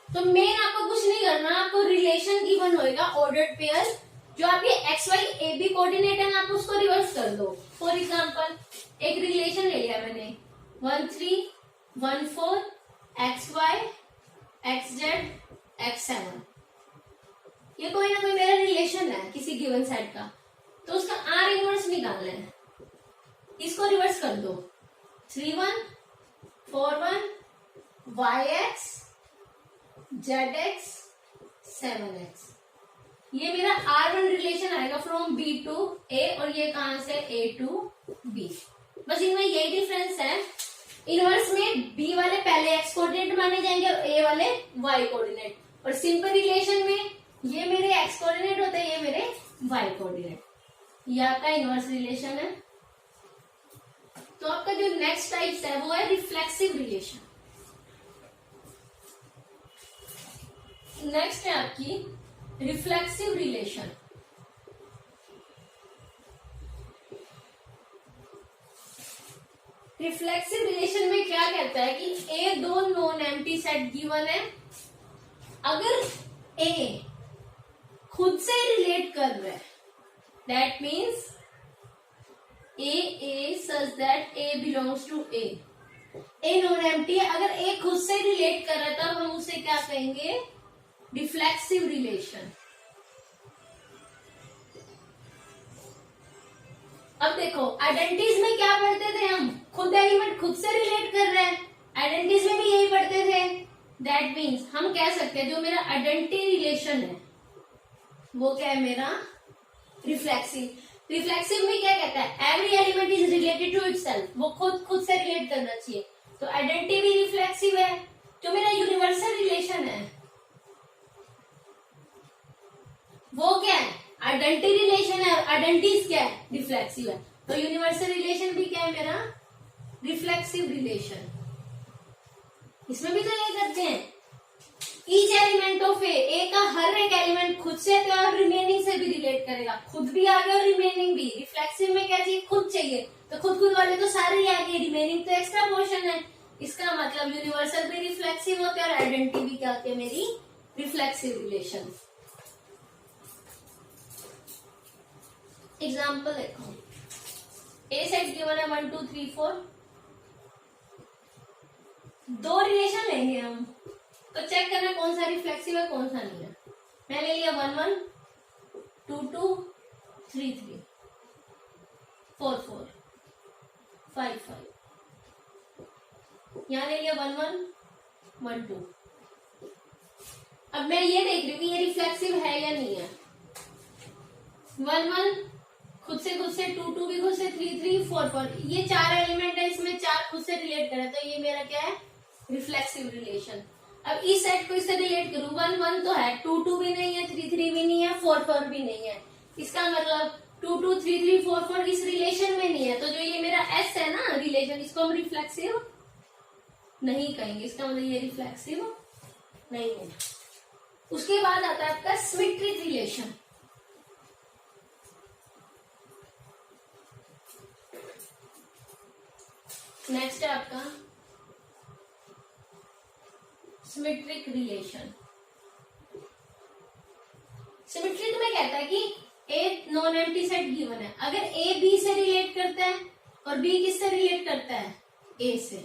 तो मेन आपको कुछ नहीं करना, आपको रिलेशन गिवन होएगा ऑर्डर्ड पेयर, जो आपके x y a b coordinate है, आप उसको रिवर्स कर दो। फॉर एग्जांपल एक रिलेशन ले लिया मैंने 1 3 1 4 x y x z x 7, ये कोई ना कोई मेरा रिलेशन है किसी गिवन सेट का, तो उसका आर इनवर्स निकालना है, इसको रिवर्स कर दो 3 1 4 1 y x z x 7 x, ये मेरा R1 रिलेशन आएगा फ्रॉम B टू A, और ये कहां से A टू B। बस इनमें यही डिफरेंस है, इनवर्स में B वाले पहले X कोऑर्डिनेट माने जाएंगे और A वाले Y कोऑर्डिनेट, और सिंपल रिलेशन में ये मेरे X कोऑर्डिनेट होते हैं, ये मेरे Y कोऑर्डिनेट। ये आपका इनवर्स रिलेशन है। तो आपका जो नेक्स्ट टाइप्स है वो है रिफ्लेक्सिव रिलेशन। नेक्स्ट है आपकी रिफ्लेक्सिव रिलेशन। रिफ्लेक्सिव रिलेशन में क्या कहता है कि ए दो नॉन एम्प्टी सेट गिवन है, अगर ए खुद से रिलेट कर रहा है, that means a such that A belongs to A non empty है, अगर ए खुद से रिलेट कर रहा है तब हम उसे क्या कहेंगे, रिफ्लेक्सिव रिलेशन। अब देखो आइडेंटिटीज में क्या पढ़ते थे हम, खुद एलिमेंट खुद से रिलेट कर रहे हैं, आइडेंटिटीज में भी यही पढ़ते थे। दैट मीन्स हम कह सकते हैं जो मेरा आइडेंटिटी रिलेशन है वो क्या है मेरा रिफ्लेक्सिव। रिफ्लेक्सिव में क्या कहता है, every element is related to itself, वो खुद से रिलेट करना चाहिए, तो आइडेंटिटी भी रिफ्लेक्सिव है। जो मेरा यूनिवर्सल रिलेशन है वो क्या है, आइडेंटिटी रिलेशन है, और आइडेंटिटीज क्या है, रिफ्लेक्सिव है। तो यूनिवर्सल रिलेशन भी क्या है मेरा, रिफ्लेक्सिव रिलेशन। इसमें भी तो यही करते हैं, ईच एलिमेंट ऑफ ए का हर एक एलिमेंट खुद से तो और रिमेनिंग से भी रिलेट करेगा, खुद भी आगे और रिमेनिंग भी। रिफ्लेक्सिव में क्या चाहिए, खुद चाहिए, तो खुद वाले तो सारे ही आगे, रिमेनिंग तो एक्स्ट्रा पोर्शन है। इसका मतलब यूनिवर्सल भी रिफ्लेक्सिव होते हैं और आइडेंटिटी भी क्या होती है मेरी, रिफ्लेक्सिव रिलेशन। एग्जाम्पल देखो, ए सेट गिवन है 1 2 3 4, दो रिलेशन लेंगे हम, तो चेक करना कौन सा रिफ्लेक्सिव है कौन सा नहीं है। मैंने ले लिया 1 1 2 2 3 3 4 4 5 5, यहां ले लिया 1 1 1 2। अब मैं ये देख रही हूँ कि ये रिफ्लेक्सिव है या नहीं है। 1 1 खुद से 2 2 भी खुद से 3 3 4 4, ये चार एलिमेंट है, इसमें चार खुद से रिलेट करे, तो ये मेरा क्या है, रिफ्लेक्सिव रिलेशन। अब इस सेट को इससे रिलेट करूं, 1 1 तो है, 2 2 भी नहीं है, 3 3 भी नहीं है, 4 4 भी नहीं है। इसका मतलब 2 2 3 3 4 4 इस रिलेशन में नहीं है, तो जो ये मेरा एस है ना रिलेशन, इसको हम रिफ्लेक्सिव नहीं कहेंगे। इसका मतलब ये रिफ्लेक्सिव नहीं है। उसके बाद आता है आपका सिमेट्रिक रिलेशन। नेक्स्ट है आपका सिमेट्रिक रिलेशन। सिमेट्रिक में कहता है कि ए नॉन एम्प्टी सेट गिवन है, अगर ए बी से रिलेट करता है और बी किससे रिलेट करता है, ए से,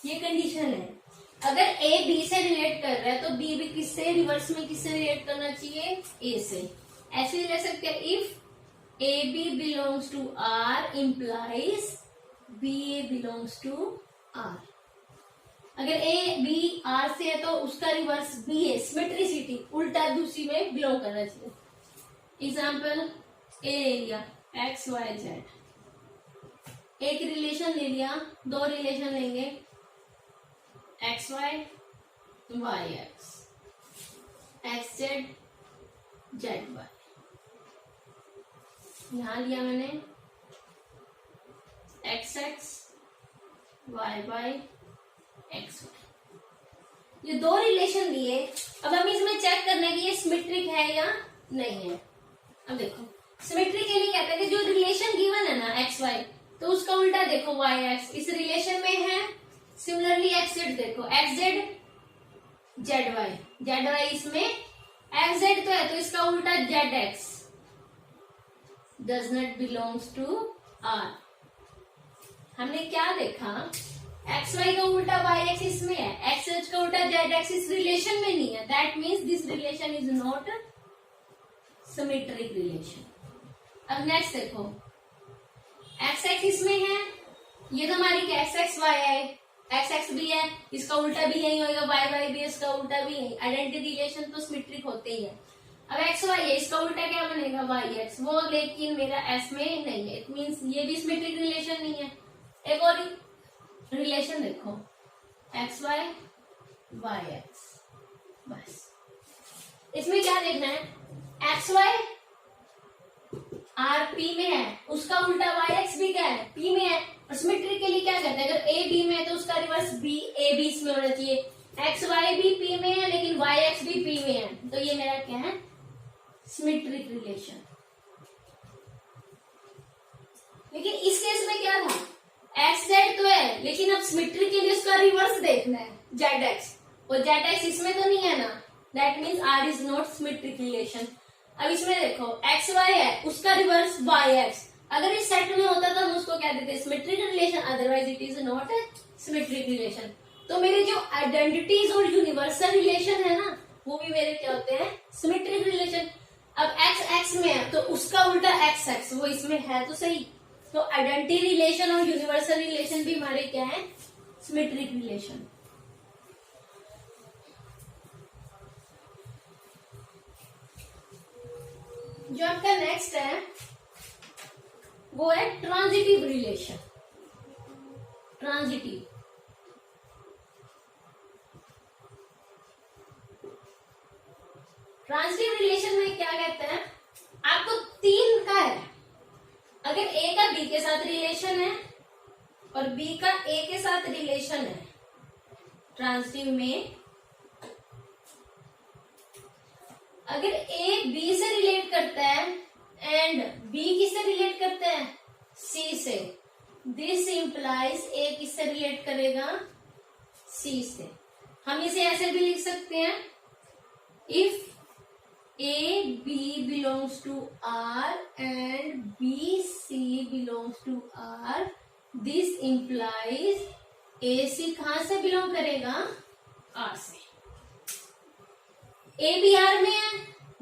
ये कंडीशन है। अगर ए बी से रिलेट कर रहा है तो बी भी किससे, रिवर्स में किससे रिलेट करना चाहिए, ए से। ऐसे ले सकते हैं, if A B belongs to R implies b a belongs to R. अगर ए बी आर से है तो उसका रिवर्स बी है, सिमेट्रिसिटी, उल्टा दूसरी में बिलोंग करना चाहिए। एग्जाम्पल ए ले लिया एक्स वाई जेड, एक रिलेशन ले लिया, दो रिलेशन लेंगे x y y x, x z z y. यहां लिया मैंने x x y y x y, ये दो रिलेशन दिए। अब हम इसमें चेक करना है कि ये सिमेट्रिक है या नहीं है। अब देखो सिमेट्रिक के लिए कहते हैं कि जो रिलेशन गिवन है ना एक्स वाई, तो उसका उल्टा देखो वाई एक्स इस रिलेशन में है। सिमिलरली एक्स जेड देखो, एक्स जेड जेड वाई इसमें, एक्स जेड तो है तो इसका उल्टा z x does not belongs to R. हमने क्या देखा, एक्स वाई का उल्टा वाई एक्स इसमें है, एक्स एच का उल्टा जेड एक्स इस रिलेशन में नहीं है, that means this relation is not symmetric relation. अब नेक्स्ट देखो, एक्स एक्स इसमें है, ये तो हमारी एक्स एक्स वाई है, एक्स एक्स भी है, इसका उल्टा भी यही होगा, वाई वाई भी इसका उल्टा भी यही। आइडेंटिटी रिलेशन तो सिमेट्रिक होते ही है। अब एक्स वाई है, इसका उल्टा क्या बनेगा वाई एक्स, वो लेकिन मेरा एस में नहीं है, इट मीन्स ये भी सिमेट्रिक रिलेशन नहीं है। एक और रिलेशन देखो एक्स वाई वाई एक्स, बस इसमें क्या देखना है, एक्स वाई आर पी में है, उसका उल्टा वाई एक्स भी क्या है, पी में है। और सिमेट्रिक के लिए क्या करते हैं, अगर ए बी में है तो उसका रिवर्स बी ए बी इसमें होना चाहिए। एक्स वाई भी पी में है लेकिन वाई एक्स भी पी में है, तो ये मेरा क्या है, सिमेट्रिक रिलेशन। लेकिन इस केस में क्या था, एक्स जेड तो है लेकिन अब सिमेट्रिक के लिए उसका रिवर्स देखना है जेड एक्स, और जेड एक्स इसमें तो नहीं है ना, that means R is not symmetric relation. अब इसमें देखो एक्स वाई है, उसका रिवर्स वाई एक्स, अगर इस सेट में होता तो हम उसको क्या देते, symmetric relation, otherwise it is not symmetric relation. तो मेरे जो आइडेंटिटीज और यूनिवर्सल रिलेशन है ना, वो भी मेरे क्या होते हैं, सिमेट्रिक रिलेशन। अब एक्स एक्स में है तो उसका उल्टा एक्स एक्स, वो इसमें है तो सही, तो आइडेंटिटी रिलेशन और यूनिवर्सल रिलेशन भी हमारे क्या है, सिमेट्रिक रिलेशन। जो आपका नेक्स्ट है वो है ट्रांजिटिव रिलेशन। ट्रांजिटिव रिलेशन में क्या कहते हैं, आपको तीन का है, अगर ए का बी के साथ रिलेशन है और बी का ए के साथ रिलेशन है, ट्रांजिटिव में अगर ए बी से रिलेट करता है एंड बी किससे रिलेट करता है, सी से, दिस इंप्लाइज ए किससे रिलेट करेगा, सी से। हम इसे ऐसे भी लिख सकते हैं, if A B belongs to R and B C belongs to R, this implies A C कहां से बिलोंग करेगा, आर से। ए भी आर में है,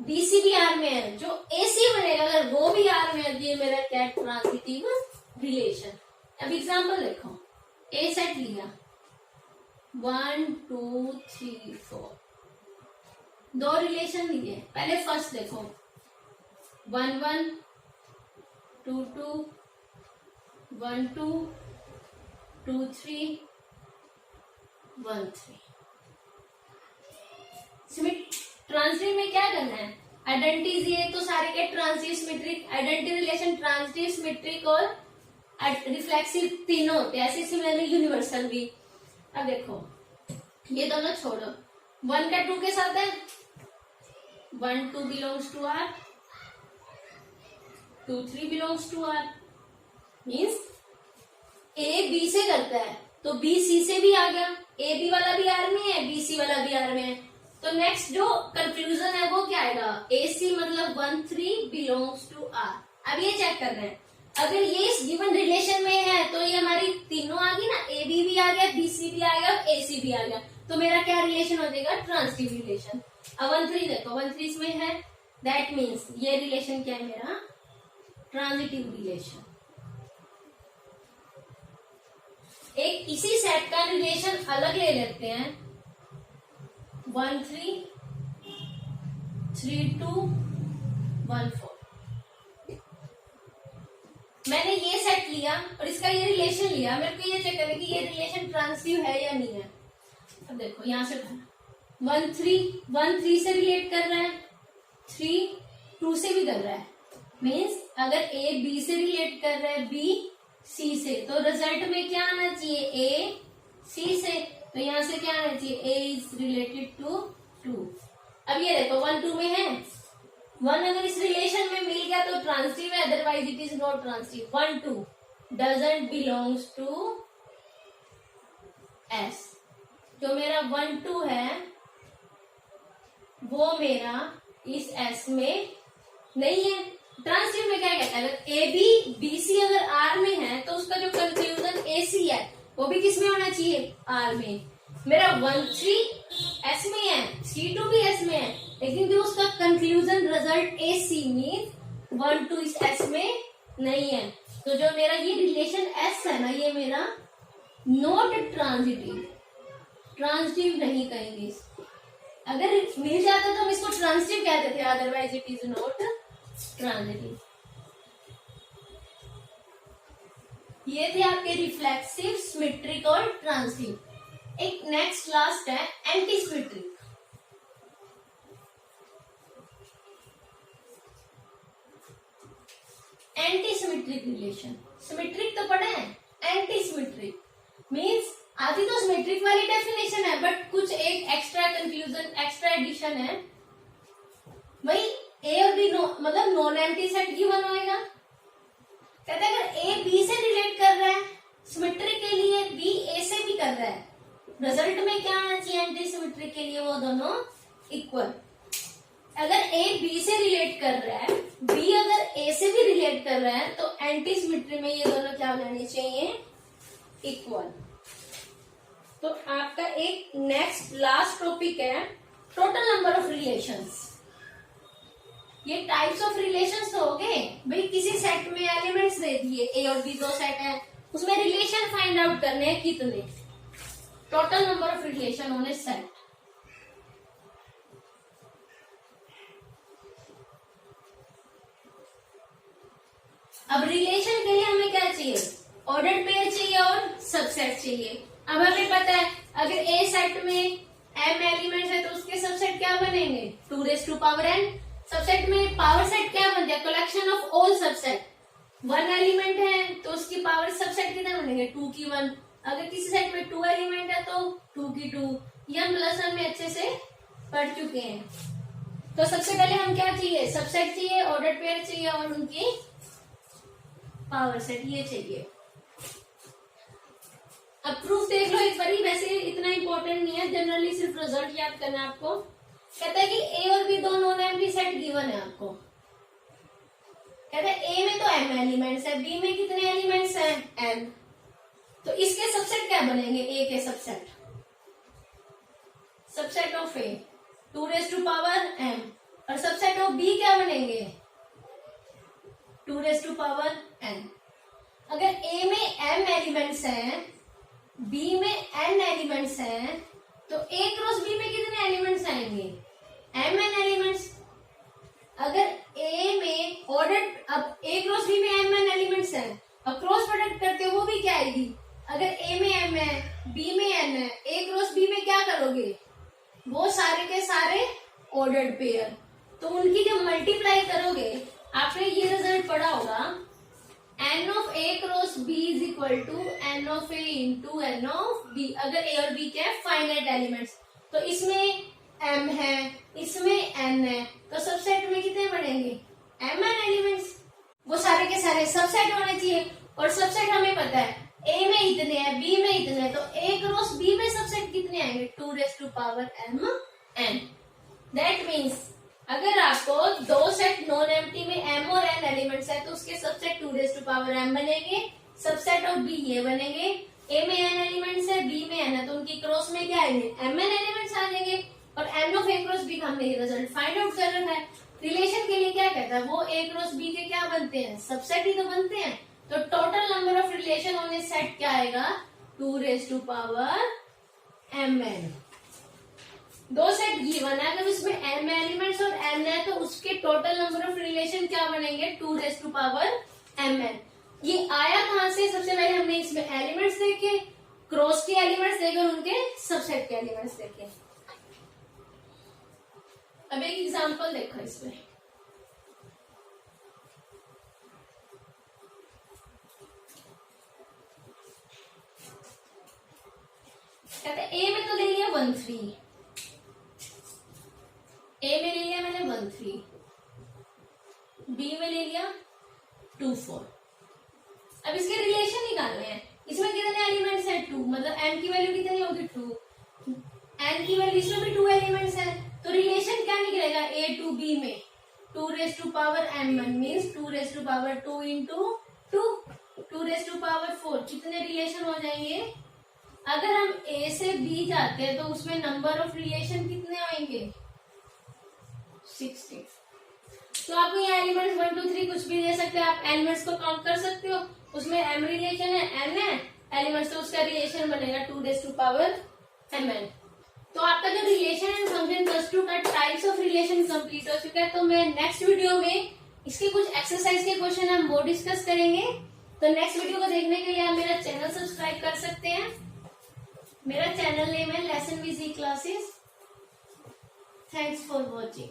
बी सी भी आर में है, जो ए सी बनेगा अगर वो भी आर में है, ये मेरा क्या ट्रांजिटिव रिलेशन। अब एग्जांपल देखो, ए सेट लिया 1 2 3 4, दो रिलेशन लिए। पहले फर्स्ट देखो 1 1 2 2 1 2 2 3 1 3। ट्रांजिटिव में क्या करना है, आइडेंटिटीज, ये तो सारे के transitive symmetric, identity relation transitive symmetric और रिफ्लेक्सिव तीनों होते हैं, ऐसे सिमिलरली यूनिवर्सल भी। अब देखो ये दोनों छोड़ो, 1 का 2 के साथ है, 1 2 belongs to R, 2 3 belongs to R, means a b से करता है तो बी सी से भी आ गया, ए बी वाला भी आर में है, बी सी वाला भी आर में है। तो नेक्स्ट जो कंक्लूजन है वो क्या आएगा, ए सी मतलब 1 3 बिलोंग्स टू आर। अब ये चेक कर रहे हैं, अगर ये इस गिवन रिलेशन में है तो ये हमारी तीनों आ गई ना, ए बी भी आ गया, बी सी भी आ गया, ए सी भी आ गया, तो मेरा क्या रिलेशन हो जाएगा, ट्रांजिटिव रिलेशन। अब 1 3 देखो, 1 3 इसमें है, दैट मीन्स ये रिलेशन क्या है मेरा, ट्रांजिटिव रिलेशन। एक इसी सेट का रिलेशन अलग ले लेते हैं, 1 3 3 2 1 4। मैंने ये सेट लिया और इसका ये रिलेशन लिया, मेरे को ये चेक करना कि ये रिलेशन ट्रांजिटिव है या नहीं है। अब देखो यहां से 1 3 से रिलेट कर रहा है, 3 2 से भी कर रहा है, मीन्स अगर ए बी से रिलेट कर रहा है, बी सी से, तो रिजल्ट में क्या आना चाहिए, ए सी से, तो यहां से क्या आना चाहिए, ए इज रिलेटेड टू 2। अब ये देखो 1 2 में है, 1 अगर इस रिलेशन में मिल गया तो ट्रांजिटिव है, otherwise it is not transitive. 1 2 doesn't belongs to S, जो मेरा 1 2 है वो मेरा इस एस में नहीं है। ट्रांजिटिव में क्या कहता है, अगर ए बी बी सी अगर आर में है तो उसका जो कंक्लूजन ए सी है वो भी किस में होना चाहिए, आर में। मेरा 1 3 एस में है, 3 2 भी एस में है, लेकिन जो उसका कंक्लूजन रिजल्ट ए सी मीन 1 2 इस एस में नहीं है, तो जो मेरा ये रिलेशन एस है ना, ये मेरा नॉट ट्रांजिटिव, ट्रांजिटिव नहीं कहेंगे इसको। अगर मिल जाता तो हम इसको ट्रांजिटिव कहते थे, otherwise it is not transitive. ये थे आपके रिफ्लेक्सिव, सिमेट्रिक और ट्रांजिटिव। एक नेक्स्ट लास्ट है anti symmetric. Anti symmetric relation, symmetric तो पढ़ा है, एंटी सिमेट्रिक मीन्स आधी तो सिमेट्रिक वाली डेफिनेशन है, बट कुछ एक एक्स्ट्रा कंक्लूजन, एक्स्ट्रा एडिशन है। वही ए और बी मतलब नॉन एम्प्टी सेट गिवन होएगा। कहते हैं अगर ए बी से रिलेट कर रहा है सिमेट्रिक के लिए, बी ए से भी कर रहा है, रिजल्ट में क्या आना चाहिए एंटी सिमेट्रिक के लिए, वो दोनों इक्वल। अगर ए बी से रिलेट कर रहा है, बी अगर ए से भी रिलेट कर रहा है, तो एंटी सिमेट्री में ये दोनों क्या होने चाहिए, इक्वल। तो आपका एक नेक्स्ट लास्ट टॉपिक है टोटल नंबर ऑफ रिलेशंस। ये टाइप्स ऑफ रिलेशंस तो हो गए भाई, किसी सेट में एलिमेंट्स दे दिए, ए और बी दो सेट है, उसमें रिलेशन फाइंड आउट करने हैं कितने, टोटल नंबर ऑफ रिलेशन होने सेट। अब रिलेशन के लिए हमें क्या चाहिए, ऑर्डर्ड पेयर चाहिए और सबसेट चाहिए। अब हमें पता है अगर ए सेट में एम एलिमेंट्स है तो उसके सबसेट क्या बनेंगे, 2n। सबसेट में पावर सेट क्या बनता है, collection of all subset. 1 element है तो उसकी पावर सबसेट कितने बनेंगे, 2 की 1। अगर किसी सेट में 2 एलिमेंट है तो 2 की 2। ये हम प्लस वन में अच्छे से पढ़ चुके हैं। तो सबसे पहले हम क्या चाहिए, सबसेट चाहिए, ऑर्डर्ड पेयर चाहिए और उनकी पावर सेट ये चाहिए। अब प्रूफ देख लो एक बारी, वैसे इतना इंपॉर्टेंट नहीं है, जनरली सिर्फ रिजल्ट याद करना है आपको। कहता है कि ए और बी दोनों एम्प्टी सेट गिवन है आपको। कहता है ए में तो m एलिमेंट्स है, बी में कितने एलिमेंट्स हैं m, तो इसके सबसेट क्या बनेंगे, ए के subset, subset of A 2m, और सबसेट ऑफ बी क्या बनेंगे 2n। अगर ए में m एलिमेंट्स हैं, बी में n एलिमेंट्स हैं, तो ए क्रॉस बी में कितने एलिमेंट्स आएंगे mn एलिमेंट्स। अगर ए में ऑर्डर, अब ए क्रॉस बी में mn एलिमेंट्स हैं, अब क्रॉस प्रोडक्ट करते हो वो भी क्या आएगी, अगर ए में m है बी में n है, ए क्रॉस बी में क्या करोगे, वो सारे के सारे ऑर्डर्ड पेयर, तो उनकी जब मल्टीप्लाई करोगे, आपने ये रिजल्ट पढ़ा होगा n of a cross b is equal to n of a into n of b। अगर a और b क्या है फाइनाइट एलिमेंट्स, तो इसमें m है, इसमें n है, तो सबसेट में कितने बनेंगे mn एलिमेंट्स, वो सारे के सारे सबसेट होने चाहिए। और सबसेट हमें पता है a में इतने हैं, b में इतने हैं, तो a क्रॉस b में सबसेट कितने आएंगे 2mn। दैट मीन्स अगर आपको दो सेट नॉन एम्प्टी में m और n एलिमेंट्स है, तो उसके सबसेट 2m बनेंगे, सबसेट ऑफ b ये बनेंगे, a में n एलिमेंट्स है, b में n है, तो उनकी क्रॉस में क्या आएंगे mn एलिमेंट्स आ जाएंगे। और n of a cross b का हमने ये रिजल्ट फाइंड आउट कर रखा है। रिलेशन के लिए क्या कहता है, वो a क्रॉस b के क्या बनते हैं, सबसेट ही तो बनते हैं, तो total number of relation on a set क्या आएगा 2mn। दो सेट गिवन है, अगर उसमें m एलिमेंट्स और n है, तो उसके टोटल नंबर ऑफ रिलेशन क्या बनेंगे 2mn। ये आया कहां से, सबसे पहले हमने इसमें एलिमेंट्स देखे, क्रॉस के एलिमेंट्स देखे और उनके सबसेट के एलिमेंट्स देखे। अब एक एग्जांपल देखो इसमें, कहते हैं ए में तो ले लिया 1 3, ए में ले लिया मैंने 1 3, बी में ले लिया 2 4। अब इसके रिलेशन निकालने हैं, इसमें कितने एलिमेंट्स हैं 2, मतलब m की वैल्यू कितनी होगी 2, n की वैल्यू, इसमें भी 2 एलिमेंट्स हैं, तो रिलेशन क्या निकलेगा a टू b में 2m1 मीन्स 2 इंटू 2 कितने रिलेशन हो जाएंगे। अगर हम a से b जाते हैं तो उसमें नंबर ऑफ रिलेशन कितने आएंगे 60। तो आपको यहाँ एलिमेंट्स 1 2 3 कुछ भी दे सकते हैं, आप एलिमेंट्स को काउंट कर सकते हो, उसमें m रिलेशन है, n है एलिमेंट्स, तो उसका रिलेशन बनेगा 2mn। तो आपका जो रिलेशन एंड फंक्शन कंस्ट्रू का टाइप्स ऑफ रिलेशन कंप्लीट हो चुका है। तो मैं नेक्स्ट वीडियो में इसके कुछ एक्सरसाइज के क्वेश्चन हम वो डिस्कस करेंगे। तो नेक्स्ट वीडियो को देखने के लिए आप मेरा चैनल सब्सक्राइब कर सकते हैं। मेरा चैनल नेम है लेसन विजी क्लासेस। Thanks for watching.